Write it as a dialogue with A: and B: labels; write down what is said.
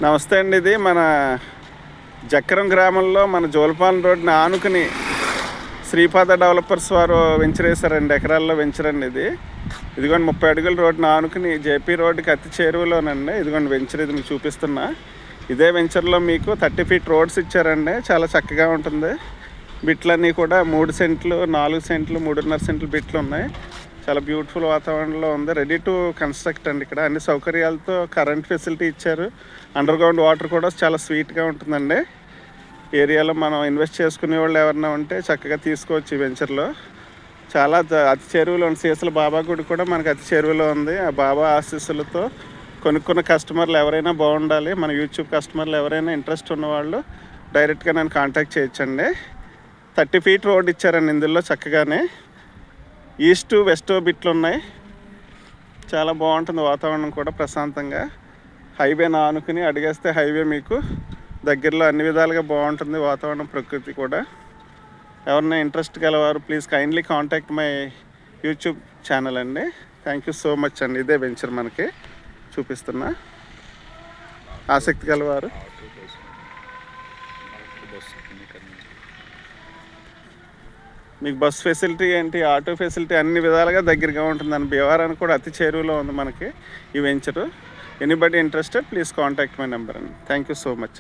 A: నమస్తే అండి. ఇది మన జక్కరం గ్రామంలో మన జోలపాలెం రోడ్డుని ఆనుకుని శ్రీపాద డెవలపర్స్ వారు వెంచర్ వేశారు. 2 ఎకరాల్లో వెంచర్ అండి ఇది. ఇదిగోండి 30 అడుగుల రోడ్డుని ఆనుకుని జేపీ రోడ్డుకి అతి చేరువలోనండి. ఇదిగోండి వెంచర్, ఇది మీకు చూపిస్తున్నా. ఇదే వెంచర్లో మీకు 30 ఫీట్ రోడ్స్ ఇచ్చారండి. చాలా చక్కగా ఉంటుంది. బిట్లన్నీ కూడా 3 సెంట్లు, 4 సెంట్లు, 3.5 సెంట్లు బిట్లు ఉన్నాయి. చాలా బ్యూటిఫుల్ వాతావరణంలో ఉంది. రెడీ టు కన్స్ట్రక్ట్ అండి. ఇక్కడ అన్ని సౌకర్యాలతో కరెంట్ ఫెసిలిటీ ఇచ్చారు. అండర్ గ్రౌండ్ వాటర్ కూడా చాలా స్వీట్గా ఉంటుందండి. ఏరియాలో మనం ఇన్వెస్ట్ చేసుకునే వాళ్ళు ఎవరైనా ఉంటే చక్కగా తీసుకోవచ్చు ఈ వెంచర్లో. చాలా అతి చేరువలో ఉంది. సీసల బాబా గుడి కూడా మనకు అతి చేరువలో ఉంది. ఆ బాబా ఆశీస్సులతో కొనుక్కున్న కస్టమర్లు ఎవరైనా బాగుండాలి, మన యూట్యూబ్ కస్టమర్లు ఎవరైనా ఇంట్రెస్ట్ ఉన్నవాళ్ళు డైరెక్ట్గా నన్ను కాంటాక్ట్ చేయొచ్చండి. 30 ఫీట్ రోడ్ ఇచ్చారండి. ఇందులో చక్కగానే ఈస్ట్ వెస్ట్ బిట్లు ఉన్నాయి. చాలా బాగుంటుంది వాతావరణం కూడా ప్రశాంతంగా. హైవేని ఆనుకుని అడిగేస్తే హైవే మీకు దగ్గరలో అన్ని విధాలుగా బాగుంటుంది వాతావరణం, ప్రకృతి కూడా. ఎవరైనా ఇంట్రెస్ట్ గలవారు please kindly contact my YouTube channel అండి. థ్యాంక్ యూ సో మచ్ అండి. ఇదే వెంచర్ మనకి చూపిస్తున్నా. ఆసక్తి గలవారు మీకు బస్ ఫెసిలిటీ ఏంటి, ఆటో ఫెసిలిటీ అన్ని విధాలుగా దగ్గరగా ఉంటుందని. భీమవరానికి కూడా అతి చేరువలో ఉంది మనకి ఈ venture. Anybody interested please contact my number అండి. Thank you so much.